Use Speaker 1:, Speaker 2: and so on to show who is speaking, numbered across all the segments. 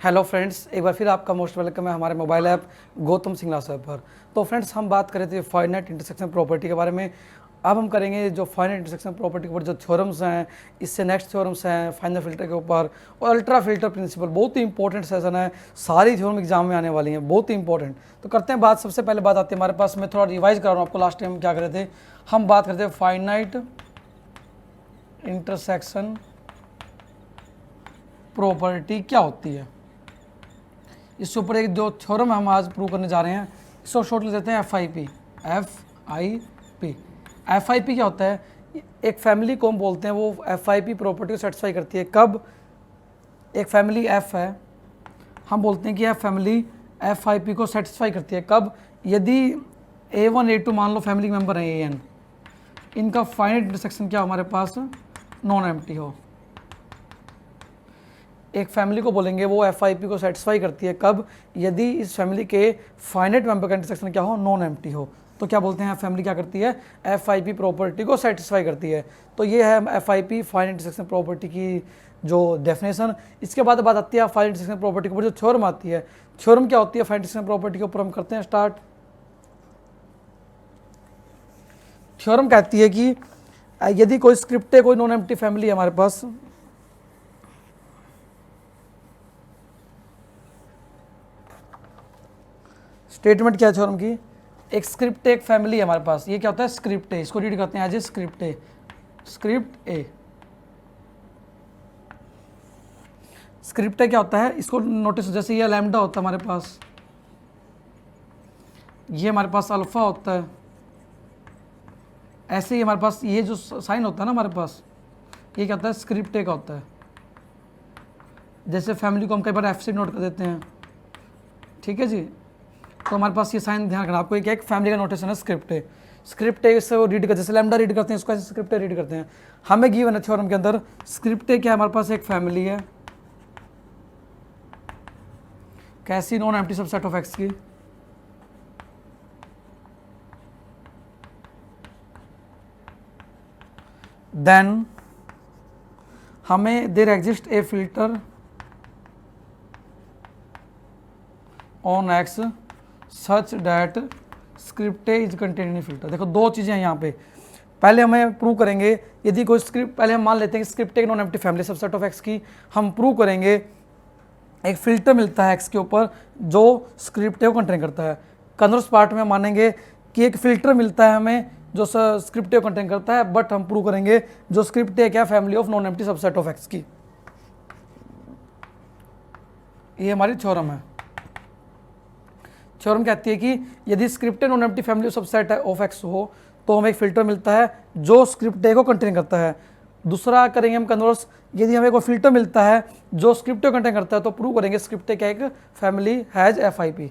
Speaker 1: Hello friends, एक बार फिर आपका मोस्ट वेलकम है हमारे मोबाइल ऐप गौतम सिंह लासर पर। तो फ्रेंड्स, हम बात कर रहे थे फाइनाइट इंटरसेक्शन प्रॉपर्टी के बारे में। अब हम करेंगे जो फाइनाइट इंटरसेक्शन प्रॉपर्टी के ऊपर जो थ्योरम्स हैं, इससे नेक्स्ट थ्योरम्स हैं फाइनल फिल्टर के ऊपर और अल्ट्रा फिल्टर प्रिंसिपल। बहुत ही इंपॉर्टेंट सेशन है, सारी थ्योरम एग्जाम में आने वाली हैं, बहुत ही इंपॉर्टेंट। तो करते हैं बात, सबसे पहले बात आती है हमारे पास, मैं थोड़ा रिवाइज कर रहा हूँ आपको। लास्ट टाइम क्या करे थे हम, बात करते थे फाइनाइट इंटरसेक्शन प्रॉपर्टी क्या होती है। इसके ऊपर एक जो थ्योरम हम आज प्रूव करने जा रहे हैं, इसको शॉर्ट ले देते हैं FIP। FIP क्या होता है? एक फैमिली को हम बोलते हैं वो FIP प्रॉपर्टी को सेटिस्फाई करती है। कब? एक फैमिली F है, हम बोलते हैं कि यह फैमिली FIP को सेटिस्फाई करती है। कब? यदि A1 A2 मान लो फैमिली मेंबर है AN, इनका फाइनाइट इंटरसेक्शन क्या हमारे पास नॉन एम्प्टी हो। एक फैमिली को बोलेंगे वो FIP को सेटिस्फाई करती है। कब? यदि इस फैमिली के फाइनाइट मेंबर का इंटरसेक्शन क्या हो, नॉन एम्प्टी हो। तो क्या बोलते हैं, फैमिली क्या करती है, FIP प्रॉपर्टी को सेटिस्फाई करती है। तो ये है FIP फाइनाइट इंटरसेक्शन प्रॉपर्टी की जो डेफिनेशन। इसके बाद बात आती है फाइनाइट इंटरसेक्शन प्रॉपर्टी के ऊपर जो थ्योरम आती है। थ्योरम क्या होती है फाइनाइट इंटरसेक्शन प्रॉपर्टी के ऊपर, हम करते हैं स्टार्ट। थ्योरम कहती है कि यदि कोई स्क्रिप्ट है, कोई नॉन एम्प्टी फैमिली है हमारे पास, स्टेटमेंट क्या है थ्योरम की, एक स्क्रिप्ट एक फैमिली है हमारे पास। ये क्या होता है, स्क्रिप्ट ए, इसको रीड करते हैं as a script A. Script A, script A क्या होता है, इसको नोटिस, जैसे ये लैम्डा होता है हमारे पास, ये हमारे पास अल्फा होता है, ऐसे ही हमारे पास ये जो साइन होता है ना हमारे पास, ये क्या होता है, स्क्रिप्ट ए का होता है। जैसे फैमिली को हम कई बार एफ से नोट कर देते हैं, ठीक है जी। तो हमारे पास ये साइन ध्यान रखना आपको, एक फैमिली का नोटेशन है स्क्रिप्ट ए। स्क्रिप्ट ए से वो रीड करते, जैसे लैम्डा रीड करते हैं, इसको ऐसे स्क्रिप्ट ए रीड करते हैं। हमें गिवन है थ्योरम के अंदर, स्क्रिप्ट ए क्या है हमारे पास, एक फैमिली है। कैसी? Non empty subset of X की। देन हमें there exist a filter on X such that script a is contain in filter. देखो दो चीज़ें हैं यहाँ पे। पहले हमें प्रूव करेंगे, यदि कोई स्क्रिप्ट, पहले हम मान लेते हैं कि स्क्रिप्ट एक non empty family subset of X की, हम प्रूव करेंगे एक फिल्टर मिलता है एक्स के ऊपर जो स्क्रिप्ट ए को कंटेन करता है। कन्वर्स पार्ट में मानेंगे कि एक फिल्टर मिलता है हमें जो स्क्रिप्ट ए को कंटेन करता है, बट हम प्रूव करेंगे जो स्क्रिप्ट ए क्या, family of non empty subset of X की। ये हमारी थ्योरम है। थ्योरम कहती है कि यदि script A non empty family subset of x हो तो हमें एक फिल्टर मिलता है जो स्क्रिप्ट ए को कंटेन करता है। दूसरा करेंगे हम कन्वर्स, यदि हमें कोई फिल्टर मिलता है जो स्क्रिप्ट ए को कंटेन करता है तो प्रूव करेंगे स्क्रिप्ट ए क्या एक फैमिली हैज FIP।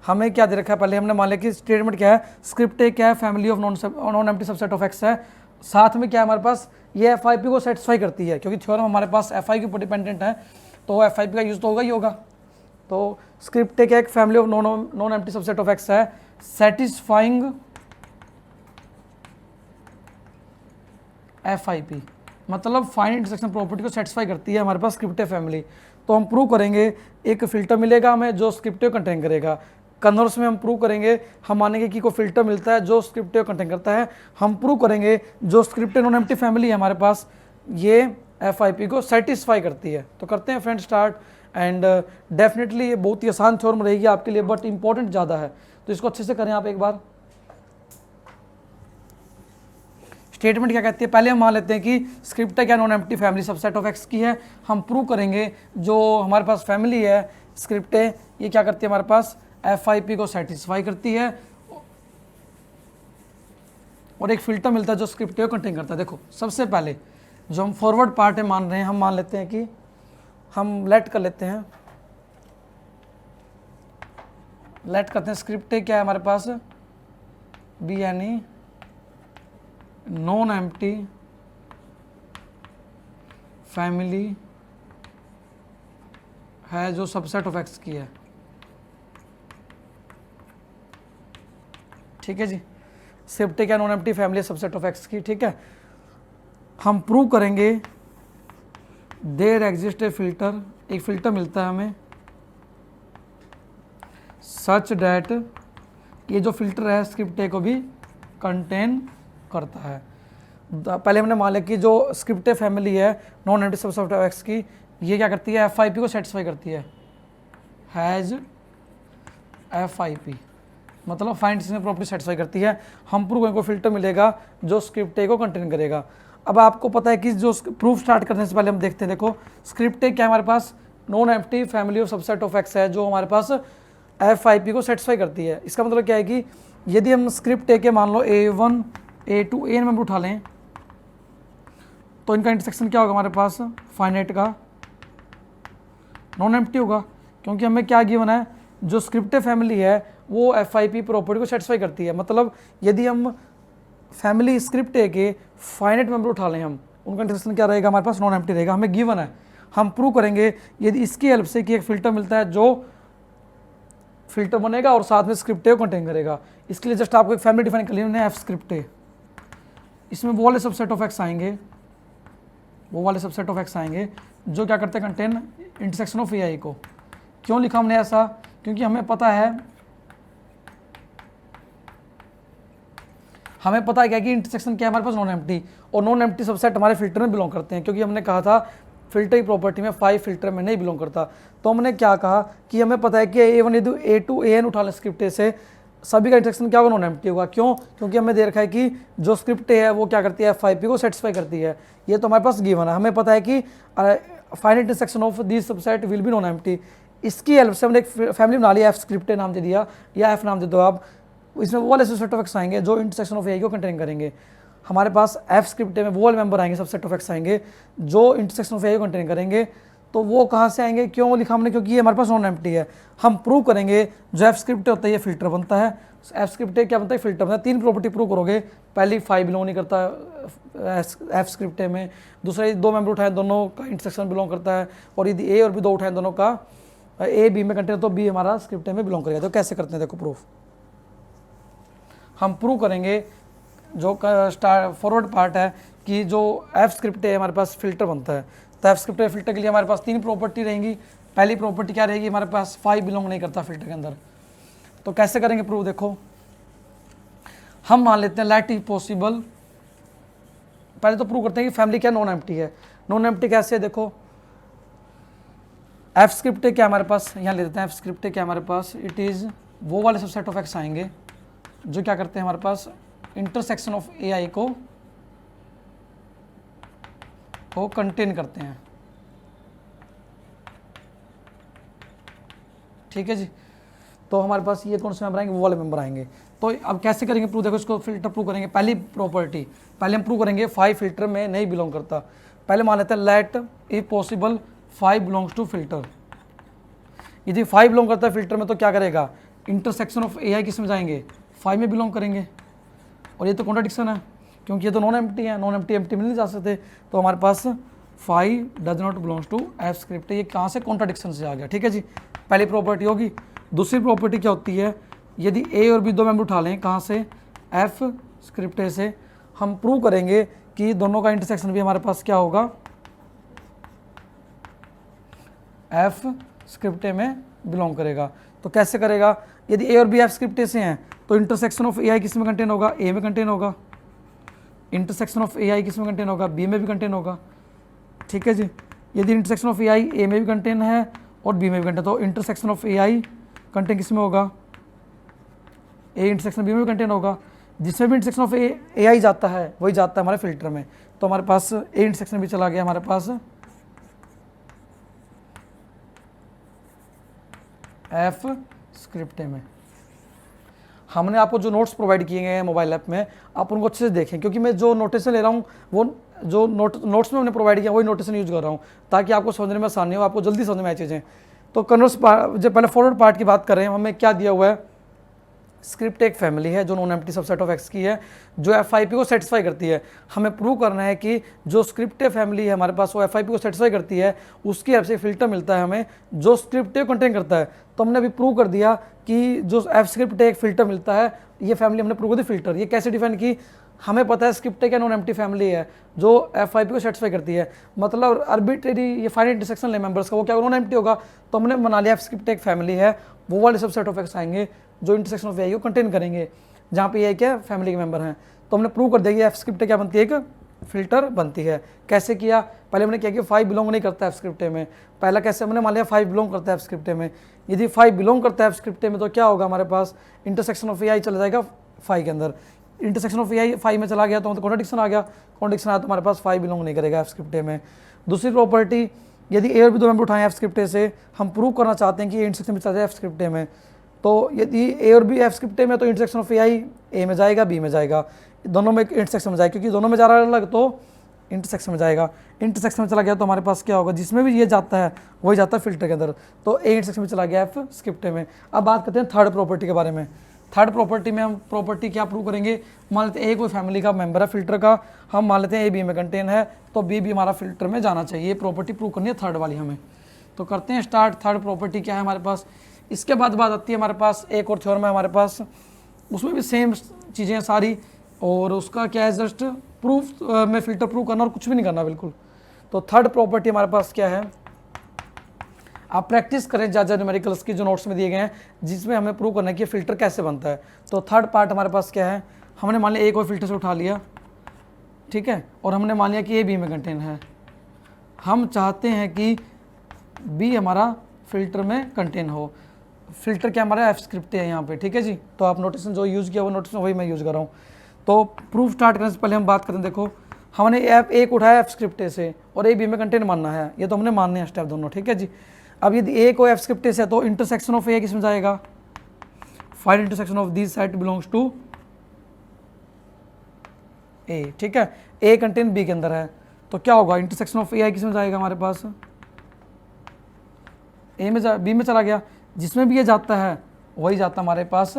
Speaker 1: हमें क्या दे रखा है, पहले हमने मान लिया कि स्टेटमेंट क्या है, स्क्रिप्ट ए क्या है, family of non empty subset of X है। साथ में क्या है हमारे पास, ये FIP को सेटिस्फाई करती है, क्योंकि थ्योरम हमारे पास FI के ऊपर डिपेंडेंट है, तो FIP का यूज तो होगा ही होगा। तो स्क्रिप्ट ए क्या एक family of non empty subset of X है, सेटिस्फाइंग FIP, मतलब फाइनाइट इंटरसेक्शन प्रॉपर्टी को सेटिस्फाई करती है हमारे पास स्क्रिप्ट ए फैमिली। तो हम प्रूव करेंगे एक फिल्टर मिलेगा हमें जो स्क्रिप्ट ए को कंटेन करेगा। कन्वर्स में हम प्रूव करेंगे, हम मानेंगे कि कोई फिल्टर मिलता है जो स्क्रिप्ट ए को कंटेन करता है। हम प्रूव करेंगे जो स्क्रिप्ट ए नॉन एम्प्टी फैमिली है हमारे पास, ये FIP को सेटिस्फाई करती है। तो करते हैं फ्रेंड स्टार्ट। एंड डेफिनेटली ये बहुत ही आसान थ्योरम रहेगी आपके लिए, बट इंपॉर्टेंट ज़्यादा है, तो इसको अच्छे से करें आप एक बार। स्टेटमेंट क्या कहती है, पहले हम मान लेते हैं कि स्क्रिप्ट है क्या, non empty family subset of X की है। हम प्रूव करेंगे जो हमारे पास फैमिली है स्क्रिप्ट है, ये क्या करती है हमारे पास, FIP को सेटिस्फाई करती है, और एक फिल्टर मिलता है जो स्क्रिप्ट को कंटेन करता है। देखो सबसे पहले जो हम फॉरवर्ड पार्ट है मान रहे हैं, हम मान लेते हैं कि हम लेट कर लेते हैं, लेट करते हैं स्क्रिप्ट क्या है हमारे पास, BNE नॉन एम्प्टी फैमिली है जो सबसेट ऑफ एक्स की है। ठीक है जी, स्क्रिप्ट क्या non empty family subset of X की। ठीक है, हम प्रूव करेंगे देयर एग्जिस्ट ए फिल्टर, एक फिल्टर मिलता है हमें सच डैट, ये जो फिल्टर है स्क्रिप्ट ए को भी कंटेन करता है। पहले हमने मान लिया कि जो स्क्रिप्ट ए फैमिली है non empty subset of X की, ये क्या करती है, FIP को सेटिस्फाई करती है, हैज़ FIP मतलब फाइंड इंटरसेक्शन प्रॉपर्टी सेटिस्फाई करती है। हम प्रूव करेंगे, फिल्टर मिलेगा जो स्क्रिप्ट ए को कंटेन करेगा। अब आपको पता है कि जो प्रूफ स्टार्ट करने से पहले हम देखते हैं, देखो स्क्रिप्ट ए क्या हमारे पास non empty family of subset of X है जो हमारे पास FIP को सेटिस्फाई करती है। इसका मतलब क्या है कि यदि हम स्क्रिप्ट ए के मान लो A1 A2 AN मेंबर उठा लें तो इनका इंटरसेक्शन क्या होगा हमारे पास, फाइनाइट का नॉन एम्प्टी होगा, क्योंकि हमें क्या गिवन है, जो स्क्रिप्ट ए फैमिली है वो FIP प्रॉपर्टी को सेटिस्फाई करती है। मतलब यदि हम फैमिली स्क्रिप्ट ए के फाइनाइट मेंबर उठा लें हम, उनका इंटरसेक्शन क्या रहेगा हमारे पास, नॉन एम्प्टी रहेगा। हमें गिवन है, हम प्रूव करेंगे यदि इसकी हेल्प से कि एक फिल्टर मिलता है जो फिल्टर बनेगा और साथ में स्क्रिप्ट ए को कंटेन करेगा। इसके लिए जस्ट आपको एक फैमिली डिफाइन कर लेना है एफ स्क्रिप्ट ए, इसमें वो वाले सबसेट ऑफ एक्स आएंगे, वो वाले सबसेट ऑफ एक्स आएंगे जो क्या करते हैं, कंटेन इंटरसेक्शन ऑफ AI को। क्यों लिखा हमने ऐसा, क्योंकि हमें पता है क्या कि इंटरसेक्शन क्या है हमारे पास, नॉन एम्प्टी, और नॉन एम्प्टी सबसेट हमारे फिल्टर में बिलोंग करते हैं, क्योंकि हमने कहा था फिल्टर की प्रॉपर्टी में 5 फिल्टर में नहीं बिलोंग करता। तो हमने क्या कहा कि हमें पता है कि A1 A2 AN उठा लें स्क्रिप्ट ए से, सभी का इंटरसेक्शन क्या होगा, नॉन एम्प्टी होगा। क्यों, क्योंकि हमें दे रखा है कि जो स्क्रिप्ट ए है वो क्या करती है, FIP को सेटिस्फाई करती है। ये तो हमारे पास गिवन है। हमें पता है कि finite intersection of this subset will be non empty. इसकी हेल्प से हमने एक फैमिली बना लिया, एफ स्क्रिप्ट ए नाम दे दिया या एफ नाम दे दो आप। इसमें वो वाले सबसेट ऑफ एक्स आएंगे जो इंटरसेक्शन ऑफ AI को कंटेन करेंगे। हमारे पास एफ स्क्रिप्ट ए में वो वाले मेंबर आएंगे, सबसेट ऑफ एक्स आएंगे जो इंटरसेक्शन ऑफ AI को कंटेन करेंगे। तो वो कहाँ से आएंगे, क्यों लिखा हमने, क्योंकि ये हमारे पास नॉन एम्प्टी है। हम प्रूव करेंगे जो एफ स्क्रिप्ट होता है ये फिल्टर बनता है, एफ स्क्रिप्ट क्या बनता है, फिल्टर बनता है। 3 प्रॉपर्टी प्रूव करोगे, पहली 5 बिलोंग नहीं करता एफ स्क्रिप्ट में, दूसरे 2 मेंबर उठाए दोनों का इंटरसेक्शन बिलोंग करता है, और यदि A और B 2 उठाए दोनों का A B में कंटेन तो B हमारा स्क्रिप्ट में बिलोंग करेगा। तो कैसे करते हैं देखो प्रूफ, हम प्रूव करेंगे जो फॉरवर्ड पार्ट है कि जो एफ स्क्रिप्ट है हमारे पास फिल्टर बनता है। तो एफ स्क्रिप्ट फिल्टर के लिए हमारे पास 3 प्रॉपर्टी रहेंगी। पहली प्रॉपर्टी क्या रहेगी, हमारे पास 5 बिलोंग नहीं करता फिल्टर के अंदर। तो कैसे करेंगे प्रूव, देखो हम मान लेते हैं लेट इज पॉसिबल, पहले तो प्रूव करते हैं कि फैमिली क्या नॉन एम्प्टी है। नॉन एम्प्टी कैसे है, देखो एफ स्क्रिप्ट क्या हमारे पास, यहाँ ले देते हैं एफ स्क्रिप्ट क्या हमारे पास, इट इज़ वो वाले सबसेट ऑफ एक्स आएंगे जो क्या करते हैं हमारे पास इंटरसेक्शन ऑफ AI को कंटेन करते हैं। ठीक है जी, तो हमारे पास ये कौन से मेंबर आएंगे, वो वाले मेंबर आएंगे। तो अब कैसे करेंगे प्रूव, देखो इसको फिल्टर प्रूव करेंगे। पहली प्रॉपर्टी पहले हम प्रूव करेंगे 5 फिल्टर में नहीं बिलोंग करता। पहले मान लेते हैं let if possible 5 belongs to filter. यदि 5 बिलोंग करता है फिल्टर में तो क्या करेगा, इंटरसेक्शन ऑफ AI किस में जाएंगे, 5 में बिलोंग करेंगे। और ये तो कॉन्ट्राडिक्शन है क्योंकि ये तो नॉन एम्प्टी है, नॉन एम्प्टी में नहीं जा सकते। तो हमारे पास 5 does not belongs to F script, ये कहाँ से कॉन्ट्राडिक्शन से आ गया। ठीक है जी, पहली प्रॉपर्टी होगी। दूसरी प्रॉपर्टी क्या होती है, यदि A और B 2 मेंबर उठा लें कहाँ से, एफ स्क्रिप्ट ए से, हम प्रूव करेंगे कि दोनों का इंटरसेक्शन भी हमारे पास क्या होगा, एफ स्क्रिप्ट ए में बिलोंग करेगा। तो कैसे करेगा, यदि A और B एफ स्क्रिप्ट ए से हैं तो इंटरसेक्शन ऑफ AI किस में कंटेन होगा, A में कंटेन होगा। इंटरसेक्शन ऑफ AI किस में कंटेन होगा, B में भी कंटेन होगा। ठीक है जी, यदि इंटरसेक्शन ऑफ AI A में भी कंटेन है और B में भी कंटेन, तो इंटरसेक्शन ऑफ AI कंटेन किस में होगा, A इंटरसेक्शन B में भी कंटेन होगा। जिसमें भी इंटरसेक्शन ऑफ AI जाता है वही जाता है हमारे फिल्टर में। तो हमारे पास A इंटरसेक्शन भी चला गया हमारे पास एफ स्क्रिप्ट में। हमने आपको जो नोट्स प्रोवाइड किए गए हैं मोबाइल ऐप में, आप उनको अच्छे से देखें, क्योंकि मैं जो नोटेशन ले रहा हूँ वो जो नोट्स में हमने प्रोवाइड किया वही नोटेशन यूज कर रहा हूँ ताकि आपको समझने में आसानी हो, आपको जल्दी समझ में आए चीज़ें। तो कन्वर्स जब पहले फॉरवर्ड पार्ट की बात करें, हमें क्या दिया हुआ है, स्क्रिप्ट एक फैमिली है जो non empty subset of X की है जो FIP को सेटिस्फाई करती है। हमें प्रूव करना है कि जो स्क्रिप्ट फैमिली है हमारे पास वो FIP को सेटिस्फाई करती है, उसकी हेल्प से फिल्टर मिलता है हमें जो स्क्रिप्ट को कंटेन करता है। तो हमने अभी प्रूव कर दिया कि जो एफ स्क्रिप्ट एक फिल्टर मिलता है, ये फैमिली हमने प्रूव कर दी फिल्टर। ये कैसे डिफाइन की, हमें पता है स्क्रिप्ट क्या नॉन एम्प्टी फैमिली है जो FIP को सेटिस्फाई करती है, मतलब आर्बिट्रेरी ये फाइनाइट इंटरसेक्शन ले मेंबर्स का वो क्या नॉन एम्प्टी होगा, तो हमने बना लिया स्क्रिप्ट एक फैमिली है, वो वाले सबसेट ऑफ एक्स आएंगे जो इंटरसेक्शन ऑफ AI को कंटेन करेंगे, जहाँ पे AI क्या फैमिली के मेंबर हैं। तो हमने प्रूव कर दिया कि स्क्रिप्ट क्या बनती है, एक फिल्टर बनती है। कैसे किया, पहले हमने क्या किया 5 बिलोंग नहीं करता है स्क्रिप्ट में, पहला कैसे हमने मान लिया 5 बिलोंग करता है स्क्रिप्ट में, यदि 5 बिलोंग करता है स्क्रिप्ट में तो क्या होगा हमारे पास इंटरसेक्शन ऑफ AI चला जाएगा 5 के अंदर, इंटरसेक्शन ऑफ AI 5 में चला गया तो कॉन्ट्रडिक्शन आ गया, कॉन्ट्रडिक्शन आया तो हमारे पास 5 बिलोंग नहीं करेगा स्क्रिप्ट में। दूसरी प्रॉपर्टी, यदि A और B दो मेंबर उठाएं स्क्रिप्ट से, हम प्रूव करना चाहते हैं कि इंटरसेक्शन में चला जाए स्क्रिप्ट में, तो यदि A और B स्क्रिप्ट में तो इंटरसेक्शन ऑफ AI A में जाएगा B में जाएगा, दोनों में इंटरसेक्शन में जाएगा, क्योंकि दोनों में जा रहा है अलग तो इंटरसेक्शन में जाएगा। इंटरसेक्शन में चला गया तो हमारे पास क्या होगा, जिसमें भी ये जाता है वही जाता है फिल्टर के अंदर, तो A इंटरसेक्शन में चला गया F स्क्रिप्ट में। अब बात करते हैं थर्ड प्रॉपर्टी के बारे में। थर्ड प्रॉपर्टी में हम प्रॉपर्टी क्या प्रूव करेंगे, मान लेते हैं A कोई फैमिली का मेंबर है फिल्टर का, हम मान लेते हैं A B में कंटेन है तो B भी हमारा फिल्टर में जाना चाहिए, ये प्रॉपर्टी प्रूव करनी है थर्ड वाली हमें। तो करते हैं स्टार्ट। थर्ड प्रॉपर्टी क्या है हमारे पास, इसके बाद बात आती है हमारे पास एक और थ्योरम है हमारे पास, उसमें भी सेम चीज़ें हैं सारी, और उसका क्या है जस्ट प्रूफ में फिल्टर प्रूव करना और कुछ भी नहीं करना बिल्कुल। तो थर्ड प्रॉपर्टी हमारे पास क्या है, आप प्रैक्टिस करें ज़्यादा न्यूमेरिकल्स की जो नोट्स में दिए गए हैं, जिसमें हमें प्रूव करना है कि फिल्टर कैसे बनता है। तो थर्ड पार्ट हमारे पास क्या है, हमने मान लिया A को फिल्टर से उठा लिया, ठीक है, और हमने मान लिया कि A B में कंटेन है, हम चाहते हैं कि B हमारा फिल्टर में कंटेन हो। फिल्टर क्या हमारा F स्क्रिप्ट है यहाँ पे, ठीक है जी। तो आप नोटेशन जो यूज़ किया वो नोटेशन वही मैं यूज़ कर रहा हूँ। तो प्रूफ स्टार्ट करने से पहले हम बात करें, देखो हमने A को उठाया F स्क्रिप्ट से और A B में कंटेन मानना है, ये तो हमने मानने हैं स्टेप दोनों, ठीक है जी। अब यदि A को F स्क्रिप्ट से तो इंटरसेक्शन ऑफ A किस में जाएगा, find intersection of this set belongs to A, ठीक है। A कंटेन B के अंदर है तो क्या होगा, इंटरसेक्शन ऑफ AI किस में जाएगा हमारे पास, A में B में चला गया, जिसमें भी ये जाता है वही जाता हमारे पास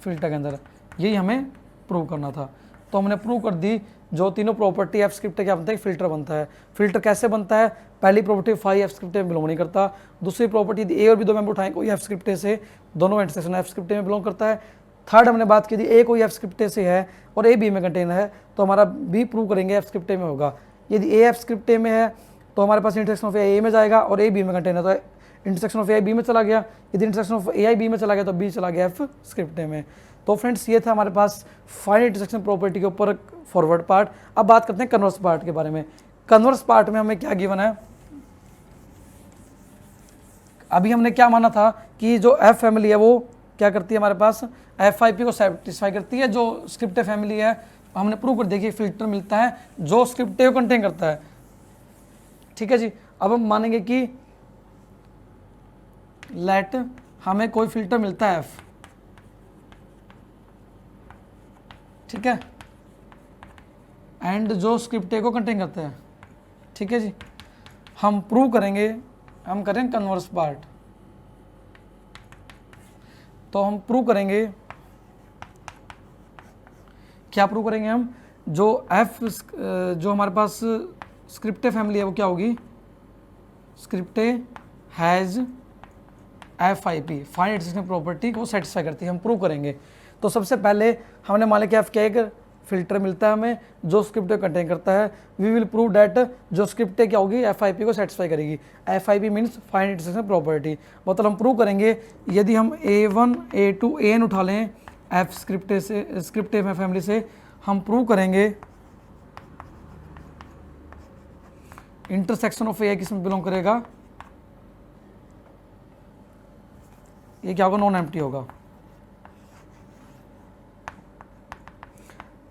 Speaker 1: फिल्टर के अंदर, यही हमें प्रूव करना था। तो हमने प्रूव कर दी जो तीनों प्रॉपर्टी F स्क्रिप्ट क्या बनता है, फिल्टर बनता है। फिल्टर कैसे बनता है, पहली प्रॉपर्टी 5 F स्क्रिप्ट में बिलोंग नहीं करता, दूसरी प्रॉपर्टी A और B दो मेंबर उठाएं कोई F स्क्रिप्ट से, दोनों इंटरसेक्शन F स्क्रिप्ट में बिलोंग करता है। थर्ड हमने बात की थी A कोई F स्क्रिप्ट से है और A B में कंटेन है तो हमारा B प्रूव करेंगे F स्क्रिप्ट में होगा। यदि A F स्क्रिप्ट में है तो हमारे पास इंटरसेक्शन ऑफ A में जाएगा और A B में कंटेन है तो इंटरसेक्शन ऑफ AI B में चला गया, यदि इंटरसेक्शन ऑफ AI B में चला गया तो B चला गया F स्क्रिप्ट में। तो फ्रेंड्स ये था हमारे पास फाइनाइट इंटरसेक्शन प्रॉपर्टी के ऊपर फॉरवर्ड पार्ट। अब बात करते हैं कन्वर्स पार्ट के बारे में। कन्वर्स पार्ट में हमें क्या गिवन है, अभी हमने क्या माना था कि जो F फैमिली है वो क्या करती है हमारे पास, FIP को सेटिस्फाई करती है, जो स्क्रिप्ट फैमिली है हमने प्रूव कर दिया कि फिल्टर मिलता है जो स्क्रिप्ट को कंटेन करता है, ठीक है जी। अब हम मानेंगे कि लेट हमें कोई फिल्टर मिलता है F, ठीक है, एंड जो स्क्रिप्ट को कंटेन करता है, ठीक है जी। हम प्रूव करेंगे, हम करें कन्वर्स पार्ट, तो हम प्रूव करेंगे, क्या प्रूव करेंगे हम, जो F जो हमारे पास स्क्रिप्ट फैमिली है वो क्या होगी, script has FIP finite intersection property को सेटिस्फाई करती है, हम प्रूव करेंगे। तो सबसे पहले हमने मान लिया कि F क्या एक फिल्टर मिलता है हमें जो स्क्रिप्ट को कंटेन करता है, वी विल प्रूव डैट जो स्क्रिप्ट क्या होगी FIP को सेटिस्फाई करेगी। FIP means finite intersection property, मतलब हम प्रूव करेंगे यदि हम A1 A2 AN उठा लें F स्क्रिप्ट से, स्क्रिप्ट फैमिली से, हम प्रूव करेंगे इंटरसेक्शन ऑफ AI किस में बिलोंग करेगा, ये क्या होगा, नॉन एम्प्टी होगा।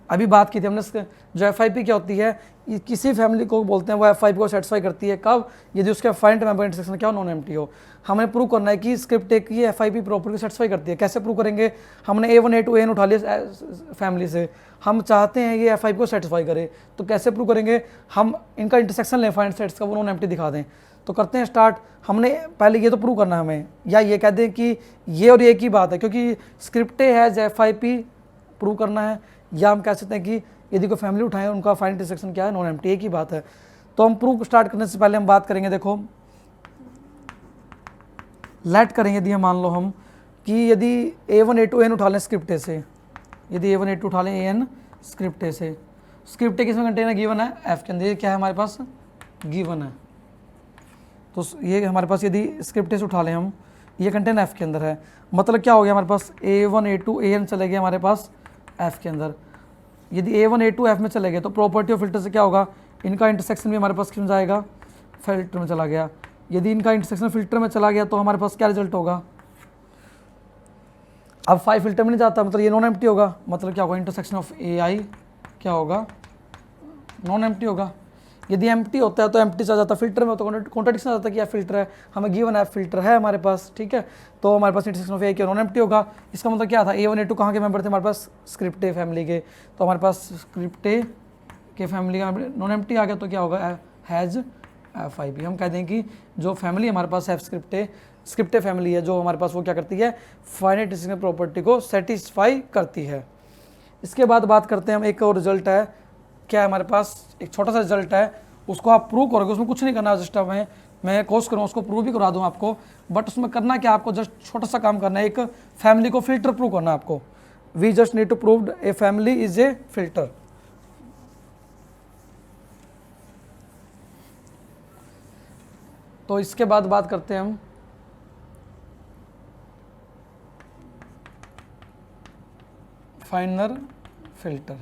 Speaker 1: अभी बात की थी हमने जो FIP क्या होती है, ये किसी फैमिली को बोलते हैं वो FIP को सेटिस्फाई करती है कब, यदि उसका फाइनाइट मेंबर इंटरसेक्शन क्या हो, नॉन एम्प्टी हो। हमें प्रूव करना है कि स्क्रिप्ट एक की FIP प्रॉपर्टी को सेटिस्फाई करती है। कैसे प्रूव करेंगे, हमने A1 A2 AN उठा लिया फैमिली से, हम चाहते हैं ये FIP को सेटिस्फाई करे, तो कैसे प्रूव करेंगे, हम इनका इंटरसेक्शन लें फाइनाइट सेट्स का, वो नॉन एम्प्टी दिखा दें। तो करते हैं स्टार्ट। हमने पहले ये तो प्रूव करना है हमें, या ये कह दें कि ये और ये की बात है, क्योंकि स्क्रिप्ट हैज़ FIP प्रूव करना है, या हम कह सकते हैं कि यदि कोई फैमिली उठाएं उनका फाइनाइट इंटरसेक्शन क्या है, नॉन एम्प्टी, एक ही बात है। तो हम प्रूव स्टार्ट करने से पहले हम बात करेंगे, देखो लेट करेंगे, यदि हम मान लो हम कि यदि A1 A2 AN उठा लें स्क्रिप्ट से, यदि A1 A2 उठा लें AN स्क्रिप्ट ए से। स्क्रिप्ट ए किसमें कंटेन है, गिवन है एफ के अंदर, ये क्या है हमारे पास गिवन है। तो ये हमारे पास यदि स्क्रिप्ट ए से उठा लें हम, ये कंटेन एफ के अंदर है, मतलब क्या हो गया हमारे पास A1 A2 AN चले गए हमारे पास एफ के अंदर। यदि A1 A2 एफ में चले गए तो प्रॉपर्टी ऑफ फिल्टर से क्या होगा, इनका इंटरसेक्शन भी हमारे पास क्यों जाएगा, फिल्टर में चला गया। यदि इनका इंटरसेक्शन फिल्टर में चला गया तो हमारे पास क्या रिजल्ट होगा, अब 5 फिल्टर में नहीं जाता, मतलब ये नॉन एम्प्टी होगा, मतलब क्या होगा इंटरसेक्शन ऑफ AI क्या होगा, नॉन एम्प्टी होगा। यदि एम्प्टी होता है तो एम्प्टी से जाता, फिल्टर में तो कॉन्ट्रडिक्शन आ जाता है कि एफ फिल्टर है, हमें गिवन एफ फिल्टर है हमारे पास, ठीक है, तो हमारे पास इंटरसेक्शन ऑफ AI क्या नॉन एम्प्टी होगा। इसका मतलब क्या था, A1 A2 कहाँ के मेंबर थे हमारे पास, स्क्रिप्ट ए फैमिली के, तो हमारे पास स्क्रिप्ट ए के फैमिली का नॉन एम्प्टी आ गया तो क्या होगा, हैज़ FIB। हम कह दें कि जो फैमिली हमारे पास है स्क्रिप्ट ए फैमिली है, जो हमारे पास वो क्या करती है, फाइनाइट इंटरसेक्शन प्रॉपर्टी को सेटिस्फाई करती है। इसके बाद बात करते हैं हम, एक और रिजल्ट है, क्या है हमारे पास एक छोटा सा रिजल्ट है, उसको आप प्रूव करोगे, उसमें कुछ नहीं करना, जस्ट मैं कोर्स करूँ उसको प्रूव भी करा दूँ आपको, बट उसमें करना क्या आपको, जस्ट छोटा सा काम करना है, एक फैमिली को फिल्टर प्रूव करना है आपको। We just need to prove a family is a filter. तो इसके बाद बात करते हैं हम फाइनर फिल्टर।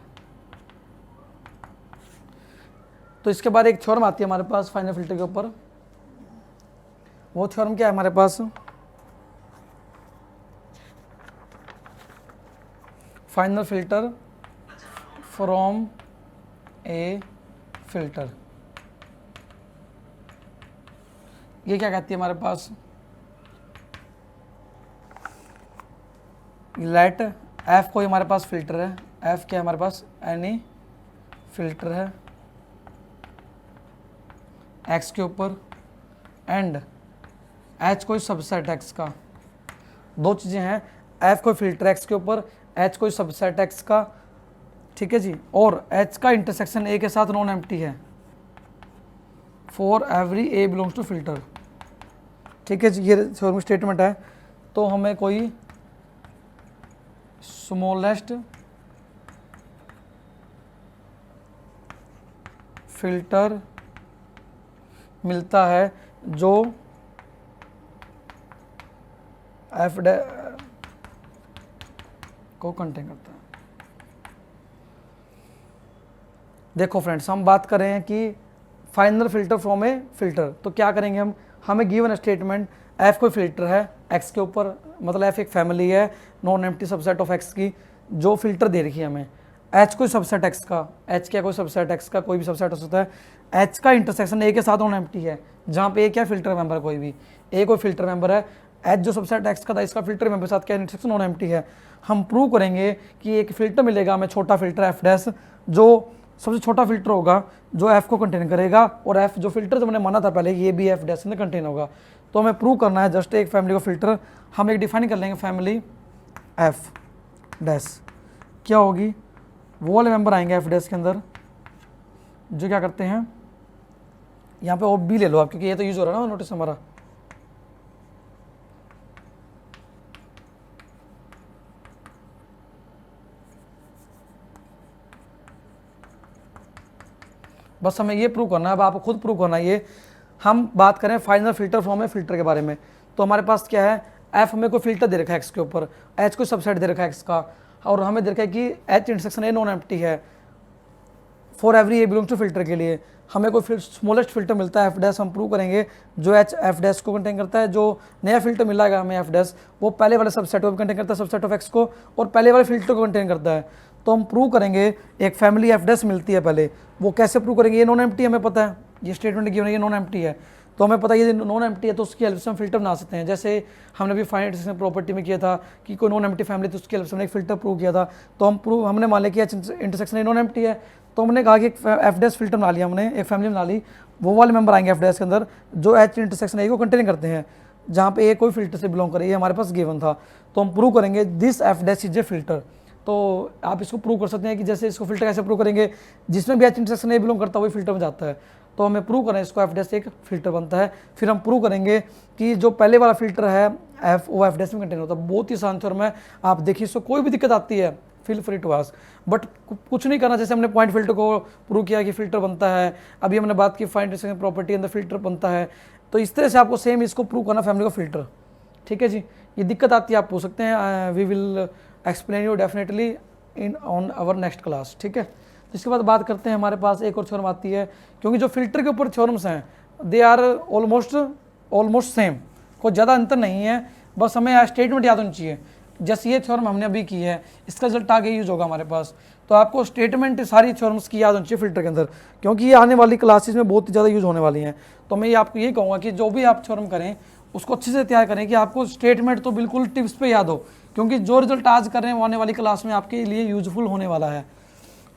Speaker 1: तो इसके बाद एक थ्योरम आती है हमारे पास फाइनल फिल्टर के ऊपर, वो थ्योरम क्या है हमारे पास, final filter from a filter. ये क्या कहती है हमारे पास, लेट एफ कोई हमारे पास फिल्टर है, एफ क्या है हमारे पास, एनी फिल्टर है एक्स के ऊपर, एंड एच कोई सबसेट एक्स का। दो चीज़ें हैं, एफ कोई फिल्टर एक्स के ऊपर, एच कोई सबसेट एक्स का, ठीक है जी, और एच का इंटरसेक्शन ए के साथ नॉन एम्प्टी है for every A belongs to filter, ठीक है जी, ये थ्योरम स्टेटमेंट है। तो हमें कोई स्मॉलेस्ट फिल्टर मिलता है जो एफ को कंटेन करता है। देखो फ्रेंड्स, हम बात कर रहे हैं कि final filter from a filter, तो क्या करेंगे हम, हमें गिवन स्टेटमेंट एफ कोई फिल्टर है एक्स के ऊपर, मतलब एफ एक फैमिली है non empty subset of X की, जो फिल्टर दे रखी है हमें, एच कोई सबसेट एक्स का, एच क्या कोई सबसेट एक्स का, कोई भी सबसेट हो सकता है, एच का इंटरसेक्शन ए के साथ नॉन एम्प्टी है, जहाँ पे ए क्या फिल्टर मेंबर है, कोई भी ए कोई फिल्टर मेंबर है, एच जो सबसेट एक्स का था इसका फिल्टर मेंबर के साथ क्या इंटरसेक्शन नॉन एम्प्टी है। हम प्रूव करेंगे कि एक फिल्टर मिलेगा हमें, छोटा फिल्टर एफ डैश, जो सबसे छोटा फिल्टर होगा जो एफ को कंटेन करेगा, और एफ जो फिल्टर जो मैंने माना था पहले ये भी एफ डैश में कंटेन होगा। तो हमें प्रूव करना है जस्ट एक फैमिली का फिल्टर, हम एक डिफाइन कर लेंगे फैमिली एफ डैश, क्या होगी, वो वाले मेंबर आएंगे एफ डैश के अंदर जो क्या करते हैं, यहाँ पे बी ले लो आप, क्योंकि ये तो यूज हो रहा है ना नोटिस हमारा, बस हमें ये प्रूव करना है, अब आपको खुद प्रूव करना है ये। हम बात करें फाइनल फिल्टर फॉर्म है फिल्टर के बारे में, तो हमारे पास क्या है, एफ हमें कोई फिल्टर दे रखा है एक्स के ऊपर, एच कोई सबसेट दे रखा है एक्स का, और हमें दे रखा है कि H intersection A non empty है for every A belongs to filter के लिए, हमें कोई स्मॉलेस्ट फिल्टर मिलता है एफ डैश, हम प्रूव करेंगे जो एच एफ डैश को कंटेन करता है, जो नया फिल्टर मिलेगा हमें एफ डैश वो पहले वाले सबसेट को कंटेन करता है, सबसेट ऑफ एक्स को, और पहले वाले फिल्टर को कंटेन करता है। तो हम प्रूव करेंगे एक फैमिली एफ डैश मिलती है पहले, वो कैसे प्रूव करेंगे, ये नॉन एम्प्टी हमें पता है, ये स्टेटमेंट गिवन है ये नॉन एम्प्टी है, तो हमें पता है ये नॉन एम्प्टी है, तो उसकी हेल्प से हम फिल्टर बना सकते हैं। जैसे हमने भी फाइनाइट इंटरसेक्शन प्रॉपर्टी में किया था कि कोई नॉन एम्प्टी फैमिली, तो उसकी हेल्प से हमने एक फिल्टर प्रूव किया था, तो हमने मान लिया कि इंटरसेक्शन ए नॉन एम्प्टी है, तो हमने कहा कि एक एफ डैश फिल्टर बना लिया, हमने एक फैमिली बना ली, वो वाले मेंबर आएंगे एफ डैश के अंदर जो एच इंटरसेक्शन ए को कंटेन करते हैं, जहाँ पे ए कोई फिल्टर से बिलोंग करे, ये हमारे पास गिवन था। तो हम प्रूव करेंगे this F dash is a filter. तो आप इसको प्रूव कर सकते हैं कि जैसे इसको फिल्टर कैसे प्रूव करेंगे, जिसमें भी एच इंटरसेक्शन ए बिलोंग करता है वही फिल्टर में जाता है, तो हमें प्रूव करें इसको एफ डैश एक फिल्टर बनता है। फिर हम प्रूव करेंगे कि जो पहले वाला फिल्टर है एफ वो एफ डैश में कंटेन होता है। बहुत ही आसान थ्योरम है, आप देखिए इसको कोई भी दिक्कत आती है feel free to ask, but कुछ नहीं करना। जैसे हमने पॉइंट फिल्टर को प्रूव किया कि फिल्टर बनता है, अभी हमने बात की फाइंड इंटरसेक्शन प्रॉपर्टी अंदर फिल्टर बनता है, तो इस तरह से आपको सेम इसको प्रूव करना फैमिली का फिल्टर। ठीक है जी, ये दिक्कत आती है आप पूछ सकते हैं, we will explain you definitely in on our next class. ठीक है, इसके बाद बात करते हैं, हमारे पास एक और थ्योरम आती है, क्योंकि जो फिल्टर के ऊपर थ्योरम्स हैं दे आर ऑलमोस्ट सेम, कोई ज़्यादा अंतर नहीं है, बस हमें स्टेटमेंट याद होनी चाहिए। जैसे ये थ्योरम हमने अभी की है, इसका रिजल्ट आगे यूज होगा हमारे पास, तो आपको स्टेटमेंट सारी थ्योरम्स की याद होनी चाहिए फिल्टर के अंदर, क्योंकि ये आने वाली क्लासेस में बहुत ज़्यादा यूज होने वाली हैं। तो मैं ये आपको ये कहूँगा कि जो भी आप थ्योरम करें उसको अच्छे से तैयार करें कि आपको स्टेटमेंट तो बिल्कुल टिप्स पे याद हो, क्योंकि जो रिजल्ट आज कर रहे हैं वो आने वाली क्लास में आपके लिए यूजफुल होने वाला है।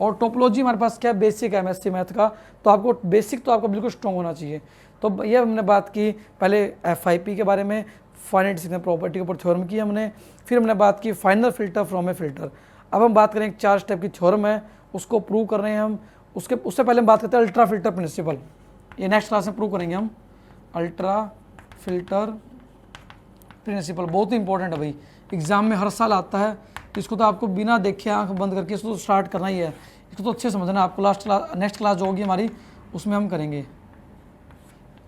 Speaker 1: और टोपोलॉजी हमारे पास क्या है, बेसिक है एमएससी मैथ का, तो आपको बेसिक तो आपका बिल्कुल स्ट्रॉन्ग होना चाहिए। तो ये हमने बात की पहले FIP के बारे में, फाइनाइट इंटरसेक्शन प्रॉपर्टी के ऊपर थ्योरम की हमने, फिर हमने बात की final filter from a filter. अब हम बात करें एक 4 स्टेप की थ्योरम है, उसको प्रूव कर रहे हैं हम। उससे पहले हम बात करते हैं अल्ट्रा फिल्टर प्रिंसिपल, ये नेक्स्ट क्लास में प्रूव करेंगे हम। अल्ट्रा फिल्टर प्रिंसिपल बहुत ही इंपॉर्टेंट है भाई, एग्जाम में हर साल आता है, तो इसको तो आपको बिना देखे आंख बंद करके इसको तो स्टार्ट करना ही है, इसको तो अच्छे समझना है आपको। नेक्स्ट क्लास जो होगी हमारी उसमें हम करेंगे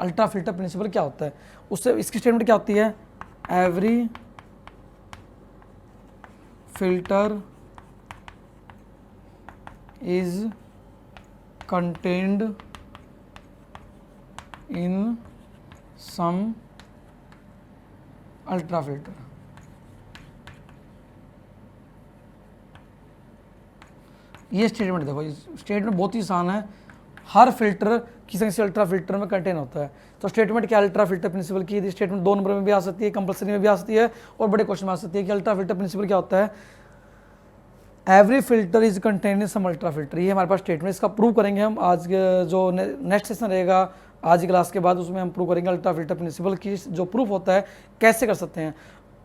Speaker 1: अल्ट्रा फिल्टर प्रिंसिपल क्या होता है। उससे इसकी स्टेटमेंट क्या होती है, every filter is contained in some ultrafilter. ये स्टेटमेंट देखो, स्टेटमेंट बहुत ही आसान है, हर फिल्टर किसी से अल्ट्रा फिल्टर में कंटेन होता है। तो स्टेटमेंट क्या, अल्ट्रा फिल्टर प्रिंसिपल की यदि स्टेटमेंट 2 नंबर में भी आ सकती है, कंपल्सरी में भी आ सकती है, और बड़े क्वेश्चन में आ सकती है कि अल्ट्रा फिल्टर प्रिंसिपल क्या होता है। Every filter is contain in some ultrafilter, ये हमारे पास स्टेटमेंट, इसका प्रूव करेंगे हम आज जो नेक्स्ट सेशन रहेगा आज की क्लास के बाद, उसमें हम प्रूव करेंगे अल्ट्रा फिल्टर प्रिंसिपल की जो प्रूफ होता है कैसे कर सकते हैं।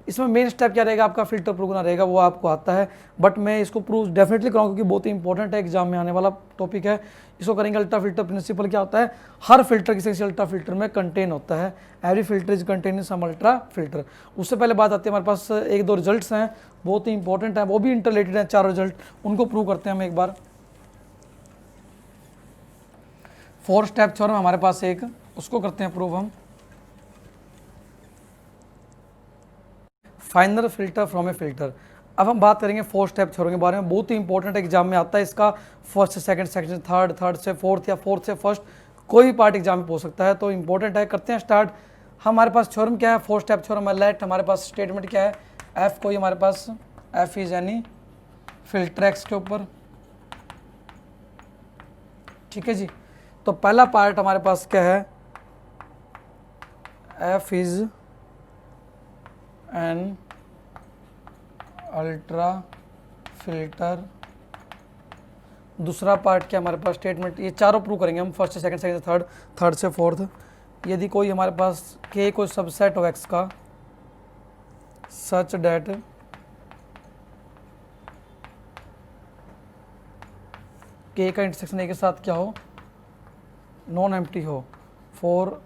Speaker 1: इसमें मेन स्टेप क्या रहेगा, आपका फिल्टर प्रूव करना रहेगा, वो आपको आता है, बट मैं इसको प्रूव डेफिनेटली कराऊंगा क्योंकि बहुत ही इंपॉर्टेंट है, एग्जाम में आने वाला टॉपिक है। इसको करेंगे अल्ट्रा फिल्टर प्रिंसिपल क्या होता है, हर फिल्टर किसी अल्ट्रा फिल्टर में कंटेन होता है, every filter is contain in some ultrafilter. उससे पहले बात आती है, हमारे पास 1-2 रिजल्ट्स हैं बहुत ही इंपॉर्टेंट है, वो भी इंटरलेटेड हैं, 4 रिजल्ट, उनको प्रूव करते हैं हम एक बार। 4 स्टेप थ्योरम हमारे पास एक, उसको करते हैं प्रूव हम। Final filter from a filter. अब हम बात करेंगे 4 स्टेप थ्योरम के बारे में, बहुत ही इंपॉर्टेंट एग्जाम में आता है इसका, फर्स्ट से सेकंड, सेकंड से थर्ड, थर्ड से फोर्थ, या फोर्थ से फर्स्ट, कोई भी पार्ट एग्जाम में पूछ सकता है, तो इंपॉर्टेंट है। करते हैं स्टार्ट। हमारे पास थ्योरम क्या है, 4 स्टेप थ्योरम है। लेट हमारे पास स्टेटमेंट क्या है, एफ कोई हमारे पास F is any filter X के ऊपर। ठीक है जी, तो पहला पार्ट हमारे पास क्या है, F is an ultra filter. दूसरा पार्ट क्या हमारे पास, स्टेटमेंट, ये चारों प्रूव करेंगे हम, फर्स्ट से सेकंड, सेकंड से थर्ड, थर्ड से फोर्थ। यदि कोई हमारे पास के कोई सबसेट हो एक्स का, सच डेट के का इंटरसेक्शन ए के साथ क्या हो, नॉन एम्प्टी हो, for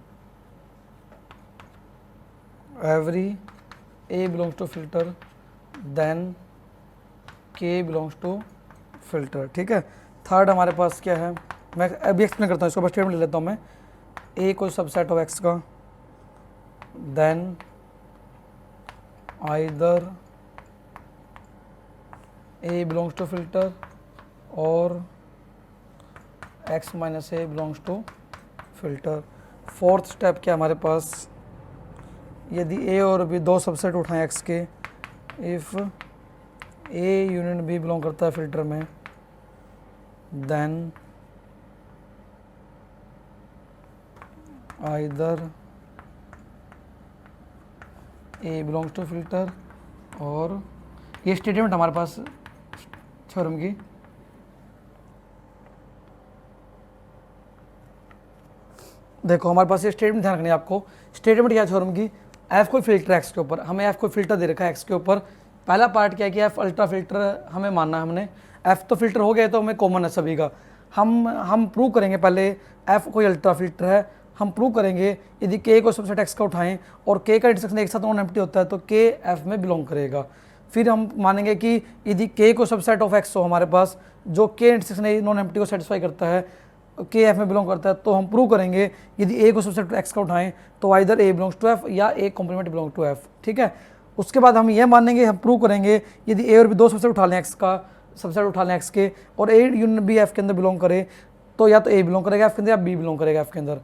Speaker 1: every A belongs to filter then K belongs to filter. ठीक है, थर्ड हमारे पास क्या है, मैं अभी एक्सप्लेन करता हूँ इसको, बस स्टेटमेंट ले लेता हूँ मैं। ए कोई सबसेट ऑफ एक्स का, then either A belongs to filter और X minus A belongs to filter. Fourth step क्या हमारे पास, यदि ए और बी 2 सबसेट उठाएं एक्स के, if A union B belong करता है फिल्टर में, then either A belongs to filter, और ये स्टेटमेंट हमारे पास थ्योरम की। देखो हमारे पास ये स्टेटमेंट ध्यान रखनी है आपको, स्टेटमेंट क्या है थ्योरम की, एफ कोई फिल्टर एक्स के ऊपर, हमें एफ कोई फिल्टर दे रखा है एक्स के ऊपर। पहला पार्ट क्या है कि एफ अल्ट्रा फिल्टर हमें मानना है, हमने एफ तो फिल्टर हो गया तो हमें कॉमन है सभी का। हम प्रूव करेंगे पहले एफ कोई अल्ट्रा फिल्टर है, हम प्रूव करेंगे यदि के को सबसेट एक्स का उठाएं और के का इंटरसेक्शन एक साथ नॉन एम्प्टी होता है तो के एफ में बिलोंग करेगा। फिर हम मानेंगे कि यदि के को सबसेट ऑफ एक्स हो हमारे पास, जो के इंटरसेक्शन ए नॉन एम्प्टी को सेटिस्फाई करता है, के एफ में बिलोंग करता है, तो हम प्रूव करेंगे यदि ए को सबसेट एक्स का उठाएं तो either A belongs to F या A complement belong to F. ठीक है, उसके बाद हम ये मानेंगे, हम प्रूव करेंगे यदि ए और बी दो सबसेट उठा लें एक्स का, सबसेट उठा लें एक्स के, और ए यूनियन बी एफ के अंदर बिलोंग करे, तो या तो ए बिलोंग करेगा एफ के अंदर या बी बिलोंग करेगा एफ के अंदर।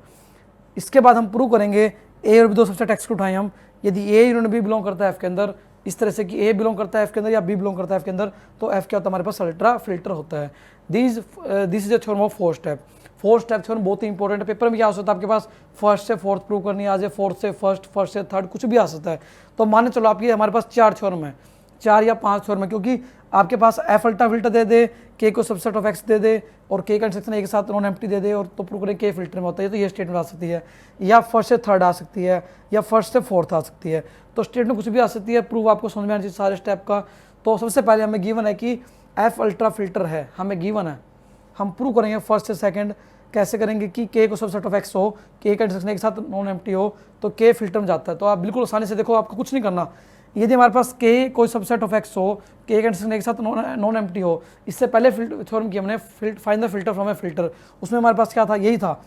Speaker 1: इसके बाद हम प्रूव करेंगे ए और बी दो सबसेट एक्स को उठाएं हम, यदि ए यूनियन बी बिलोंग करता है एफ के अंदर, इस तरह से कि ए बिलोंग करता है एफ के अंदर या बी बिलोंग करता है एफ के अंदर, तो एफ क्या होता है हमारे पास अल्ट्रा फिल्टर होता है। This is a theorem of 4 step. 4 step theorem बहुत ही इंपॉर्टेंट है। पेपर में क्या हो सकता है आपके पास फर्स्ट से फोर्थ प्रूव करनी आ जाए, फोर्थ से फर्स्ट, फर्स्ट से थर्ड, कुछ भी आ सकता है। तो माने चलो आपकी हमारे पास 4 थ्योरम है, 4 या 5 थ्योरम है, क्योंकि आपके पास एफ अल्ट्रा फिल्टर दे दे, के को सबसेट ऑफ एक्स दे दे और के का इंटरसेक्शन एक साथ नॉन एम्प्टी दे दे, और तो प्रूव करें के फिल्टर में होता है। तो ये स्टेटमेंट आ सकती है, या फर्स्ट से थर्ड आ सकती है, या फर्स्ट से फोर्थ आ सकती है। तो स्टेटमेंट कुछ भी आ सकती है। प्रूव आपको समझ में आना चाहिए सारे स्टेप का। तो सबसे पहले हमें गिवन है कि एफ अल्ट्रा फिल्टर है, हमें गिवन है, हम प्रूव करेंगे फर्स्ट से सेकंड। कैसे करेंगे कि के को सबसेट ऑफ एक्स हो, के का इंटरसेक्शन एक साथ नॉन एम्प्टी हो, तो के फिल्टर में जाता है। तो आप बिल्कुल आसानी से देखो, आपको कुछ नहीं करना। यदि हमारे पास के कोई सबसेट ऑफ एक्स हो, के का इंटरसेक्शन एक साथ नॉन एम्प्टी हो, इससे पहले थ्योरम की हमने find the filter from a filter, उसमें हमारे पास क्या था, यही था,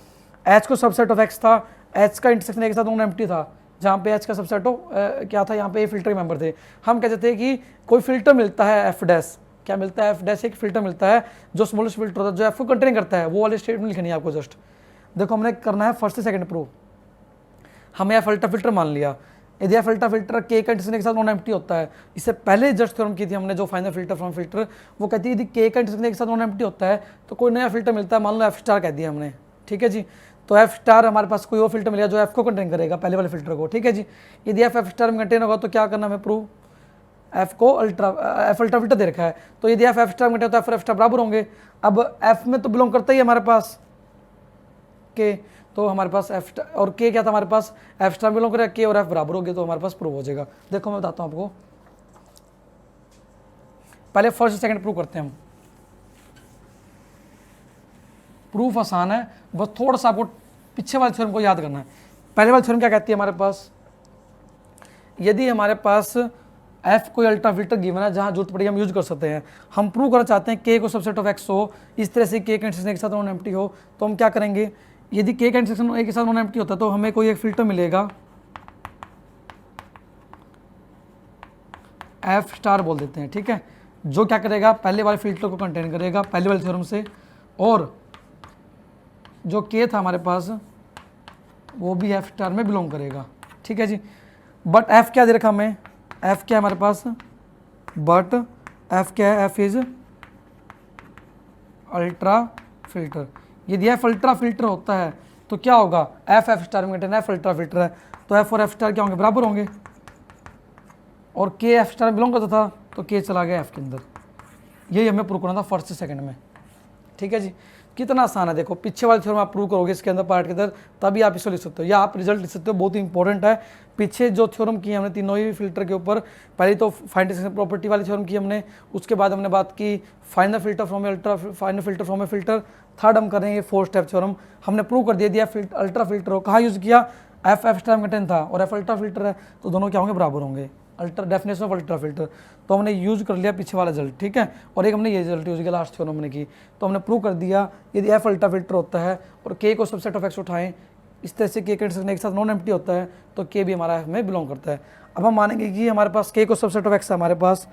Speaker 1: एच को सबसेट ऑफ एक्स था, एच का इंटरसेक्शन एक साथ नॉन एम्प्टी था, जहाँ पे एच का सबसेट ऑफ क्या था, यहाँ पे ए फिल्टर के मेंबर थे। हम कहते थे कि कोई फिल्टर मिलता है एफ डैश, क्या मिलता है, एफ डैश एक फिल्टर मिलता है जो स्मॉलेस्ट फिल्टर होता है, जो एफ को कंटेन करता है, वो वाले स्टेटमेंट लिखनी है आपको। जस्ट देखो, हमने करना है फर्स्ट से सेकंड प्रूव। हमें एफ अल्ट्रा फिल्टर मान लिया, यदि एफ अल्ट्रा फिल्टर के का इंटरसेक्शन के साथ नॉन एम्प्टी होता है, इससे पहले जस्ट थ्योरम की थी हमने जो फाइनल फिल्टर फ्रॉम फिल्टर, वो कहती है यदि के का इंटरसेक्शन के साथ नॉन एम्प्टी होता है तो कोई नया फिल्टर मिलता है, मान लो एफ स्टार कह दिया हमने। ठीक है जी, तो एफ स्टार हमारे पास कोई और फिल्टर मिलेगा जो एफ को कंटेन करेगा, पहले वाले फिल्टर को। ठीक है जी, यदि एफ स्टार में कंटेन होगा तो क्या करना हमें प्रूव, एफ को एफ अल्ट्रा फिल्टर दे रखा है, तो यदि एफ स्टार में कंटेन तो एफ और एफ स्टार बराबर होंगे। अब एफ में तो बिलोंग करता ही हमारे पास के, तो हमारे पास एफ और के क्या था हमारे पास, एफ स्टार बिलोंग करेगा, के और एफ बराबर हो गए, तो हमारे पास प्रूव हो जाएगा। देखो मैं बताता हूँ आपको, पहले फर्स्ट सेकंड प्रूव करते हैं हम। प्रूफ आसान है, बस थोड़ा सा आपको पीछे वाले थ्योरम को याद करना है। पहले वाले थ्योरम क्या कहती है हमारे पास, यदि हमारे पास एफ कोई अल्ट्रा फिल्टर गिवन है, जहाँ जरूरत पड़ी हम यूज कर सकते हैं। हम प्रूव करना चाहते हैं के को सबसेट ऑफ एक्स हो, इस तरह से के का इंटरसेक्शन एक साथ नॉन एम्प्टी हो, तो हम क्या करेंगे, यदि के का इंटरसेक्शन एक के साथ नॉन एम्प्टी होता है तो हमें कोई एक फिल्टर मिलेगा, एफ स्टार बोल देते हैं। ठीक है, जो क्या करेगा, पहले वाले फिल्टर को कंटेन करेगा पहले वाले थ्योरम से, और जो के था हमारे पास वो भी एफ स्टार में बिलोंग करेगा। ठीक है जी, बट एफ क्या दे रखा हमें, एफ क्या है हमारे पास, बट एफ क्या है, एफ इज अल्ट्रा फिल्टर। यदि एफ अल्ट्रा फिल्टर होता है तो क्या होगा, एफ स्टार में कंटेन एफ अल्ट्रा फिल्टर है, तो एफ और एफ स्टार क्या होंगे, बराबर होंगे, और के एफ स्टार में बिलोंग करता था तो के चला गया एफ के अंदर। यही हमें प्रूव करना था फर्स्ट से सेकंड में। ठीक है जी, कितना आसान है। देखो, पीछे वाले थ्योरम आप प्रूव करोगे इसके अंदर पार्ट के अंदर, तभी आप इसको लिख सकते हो, या आप रिजल्ट लिख सकते हो। बहुत ही इंपॉर्टेंट है। पीछे जो थ्योरम की हमने तीनों ही फिल्टर के ऊपर, पहले तो फाइंड प्रॉपर्टी वाली थ्योरम की हमने, उसके बाद हमने बात की find the filter from ultra, find the filter from a filter, third हम करेंगे 4 स्टेप थ्योरम। हमने प्रूव कर दिया अल्ट्रा फिल्टर हो, कहाँ यूज़ किया, एफ स्टार में कंटेन था और एफ अल्ट्रा फिल्टर है, तो दोनों क्या होंगे, बराबर होंगे, ultra definition of ultra filter. तो हमने यूज कर लिया पीछे वाला रिजल्ट। ठीक है, और एक हमने ये रिजल्ट यूज किया लास्ट थ्योरम हमने की, तो हमने प्रूव कर दिया यदि एफ अल्ट्रा फिल्टर होता है और के को सबसेट ऑफ एक्स उठाएं, इस तरह से के का इंटरसेक्शन एक साथ नॉन एम्प्टी होता है, तो के भी हमारा एफ में बिलोंग करता है। अब हम मानेंगे कि हमारे पास के को सबसेट ऑफ एक्स है हमारे पास,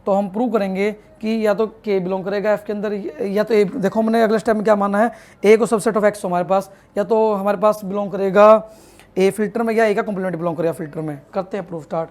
Speaker 1: तो हम प्रूव करेंगे कि या तो के बिलोंग करेगा एफ के अंदर, या तो ए। देखो, हमने अगले स्टेप में क्या माना है, ए को सबसेट ऑफ एक्स हमारे पास, या तो हमारे पास बिलोंग करेगा ए फिल्टर में, या ए का कॉम्प्लीमेंट बिलोंग करेगा फिल्टर में। करते हैं प्रूफ स्टार्ट।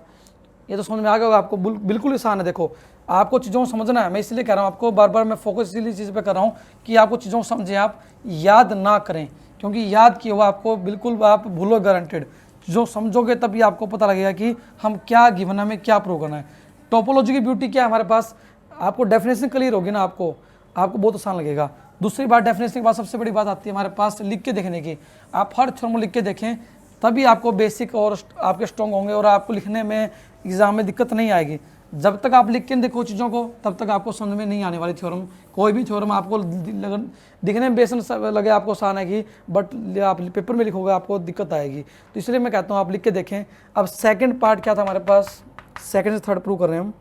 Speaker 1: ये तो समझ में आ गया होगा आपको, बिल्कुल आसान है। देखो, आपको चीज़ों को समझना है, मैं इसलिए कह रहा हूँ आपको बार बार, मैं फोकस इसीलिए चीज़ पे कर रहा हूँ कि आपको चीज़ों को समझें, आप याद ना करें, क्योंकि याद किया हुआ आपको बिल्कुल आप भूलो गारंटेड। जो समझोगे तभी आपको पता लगेगा कि हम क्या गिवन है, हमें क्या प्रूव करना है। टोपोलॉजी की ब्यूटी क्या है हमारे पास, आपको डेफिनेशन क्लियर होगी ना, आपको बहुत आसान लगेगा। दूसरी बात, डेफिनेशन के बाद सबसे बड़ी बात आती है हमारे पास लिख के देखने की। आप हर थ्योरम लिख के देखें, तभी आपको बेसिक और आपके स्ट्रॉन्ग होंगे और आपको लिखने में एग्जाम में दिक्कत नहीं आएगी। जब तक आप लिख के देखो चीज़ों को तब तक आपको समझ में नहीं आने वाली थ्योरम। कोई भी थ्योरम आपको दिखने में बेसन लगे आपको आसान है कि बट आप पेपर में लिखोगे आपको दिक्कत आएगी। तो इसलिए मैं कहता हूँ आप लिख के देखें। अब सेकंड पार्ट क्या था हमारे पास, सेकंड से थर्ड प्रूव कर रहे हैं हम।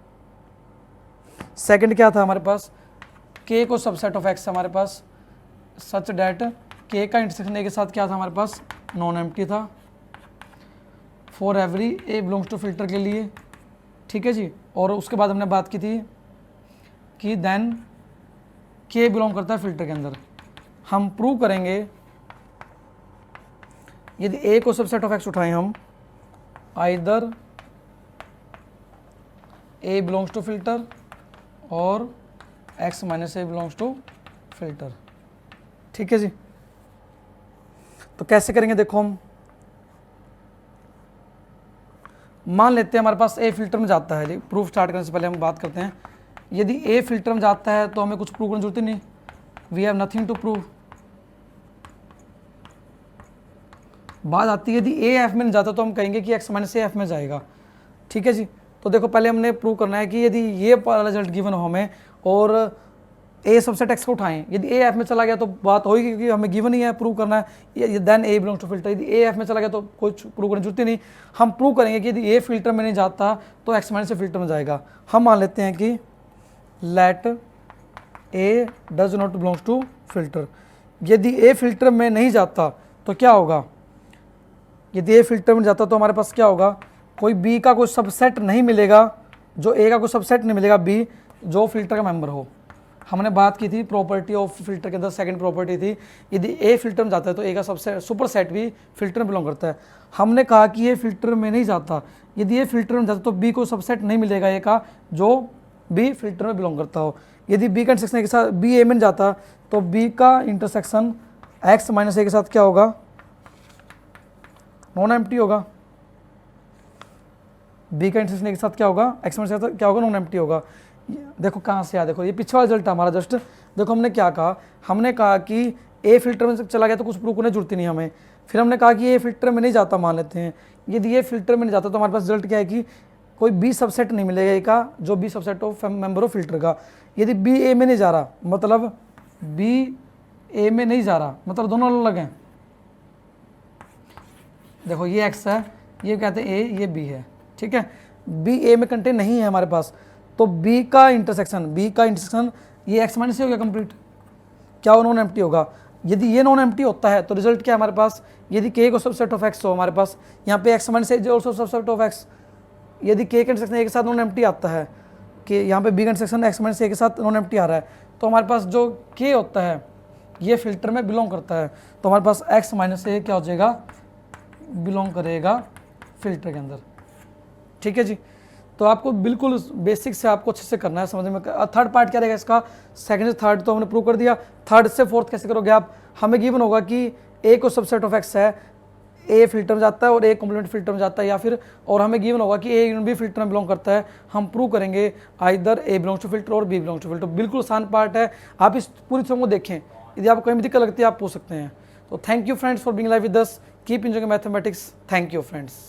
Speaker 1: सेकंड क्या था हमारे पास, के को सबसेट ऑफ एक्स हमारे पास सच डैट के का इंटरसेक्शन ए के साथ क्या था हमारे पास, नॉन एम्प्टी था for every A belongs to filter के लिए, ठीक है जी। और उसके बाद हमने बात की थी कि देन के बिलोंग करता है फिल्टर के अंदर। हम प्रूव करेंगे यदि ए को सबसेट ऑफ एक्स उठाएं हम, either A belongs to filter और X minus A belongs to filter, ठीक है जी। तो कैसे करेंगे देखो, हम मान लेते हैं हमारे पास ए फिल्टर में जाता है। प्रूफ स्टार्ट करने से पहले हम बात करते हैं, यदि ए फिल्टर में जाता है तो हमें कुछ प्रूव करने की जरूरत ही नहीं, we have nothing to prove. बात आती है यदि ए एफ में नहीं जाता तो हम कहेंगे कि एक्स माइनस ए एफ में जाएगा, ठीक है जी। तो देखो पहले हमने प्रूव करना है कि यदि ये रिजल्ट गिवन हो हमें और ए सबसेट एक्स को उठाएं, यदि ए एफ में चला गया तो बात होगी क्योंकि हमें गिवन ही है, प्रूव करना है then A belongs to filter. यदि ए एफ में चला गया तो कुछ प्रूव करने की जरूरत ही नहीं। हम प्रूव करेंगे कि यदि ए फिल्टर में नहीं जाता तो एक्स माइनस ए फिल्टर में जाएगा। हम मान लेते हैं कि let A does not belongs to filter. यदि ए फिल्टर में नहीं जाता तो क्या होगा, यदि ए फिल्टर में जाता तो हमारे पास क्या होगा, कोई बी का कोई सबसेट नहीं मिलेगा, जो ए का कोई सबसेट नहीं मिलेगा बी जो फिल्टर का मेंबर हो। हमने बात की थी प्रॉपर्टी ऑफ फिल्टर के अंदर, सेकंड प्रॉपर्टी थी यदि ए फिल्टर में जाता है तो ए का सबसे सुपर सेट भी फिल्टर में बिलोंग करता है। हमने कहा कि ये फिल्टर में नहीं जाता, यदि ये फिल्टर में जाता तो बी को सबसेट नहीं मिलेगा ए का जो बी फिल्टर में बिलोंग करता हो। यदि बी का इंटरसेक्शन के साथ बी ए में जाता तो बी का इंटरसेक्शन एक्स माइनस ए के साथ क्या होगा, नॉन एम्प्टी होगा। बी का इंटरसेक्शन के साथ क्या होगा, एक्स माइनस ए के साथ क्या होगा, नॉन एम्प्टी होगा। देखो कहाँ से आया, देखो ये पिछला रिजल्ट हमारा जस्ट। देखो हमने क्या कहा, हमने कहा कि ए फिल्टर में चला गया तो कुछ प्रूव करने की जरूरत ही नहीं हमें। फिर हमने कहा कि ये फिल्टर में नहीं जाता, मान लेते हैं यदि ये फिल्टर में नहीं जाता तो हमारे पास रिजल्ट क्या है कि कोई बी सबसेट नहीं मिलेगा ए का जो B subset of member of filter का। यदि बी ए में नहीं जा रहा मतलब बी ए में नहीं जा रहा मतलब दोनों अलग हैं। देखो ये एक्स है, ये कहते हैं ए, ये बी है, ठीक है। बी ए में कंटेन नहीं है हमारे पास तो बी का इंटरसेक्शन ये एक्स माइनस हो गया कंप्लीट, क्या वो नॉन एम्प्टी होगा। यदि ये नॉन एम्प्टी होता है तो रिजल्ट क्या है हमारे पास, यदि के को सबसेट ऑफ एक्स हो हमारे पास यहाँ पे x minus is also subset of x, यदि के का इंटरसेक्शन ए के साथ नॉन एम्प्टी आता है कि यहाँ पे बी का इंटरसेक्शन एक्स माइनस ए के साथ नॉन एम्प्टी आ रहा है तो हमारे पास जो के होता है ये फिल्टर में बिलोंग करता है तो हमारे पास एक्स माइनस ए क्या हो जाएगा, बिलोंग करेगा फिल्टर के अंदर, ठीक है जी। तो आपको बिल्कुल बेसिक से आपको अच्छे से करना है, समझ में। थर्ड पार्ट क्या रहेगा इसका, सेकंड से थर्ड तो हमने प्रूव कर दिया, थर्ड से फोर्थ कैसे करोगे आप। हमें गिवन होगा कि ए को सबसेट ऑफ एक्स है, ए फिल्टर में जाता है और ए कॉम्प्लीमेंट फिल्टर में जाता है, या फिर और हमें गिवन होगा कि ए भी फिल्टर में बिलोंग करता है। हम प्रूव करेंगे either A belongs to filter और बी बिलोंग्स टू फिल्टर। बिल्कुल आसान पार्ट है, आप इस पूरी चीज़ों को देखें, यदि आपको कहीं भी दिक्कत लगती है आप पूछ सकते हैं। तो thank you friends for being live with us, keep enjoying mathematics. Thank you friends.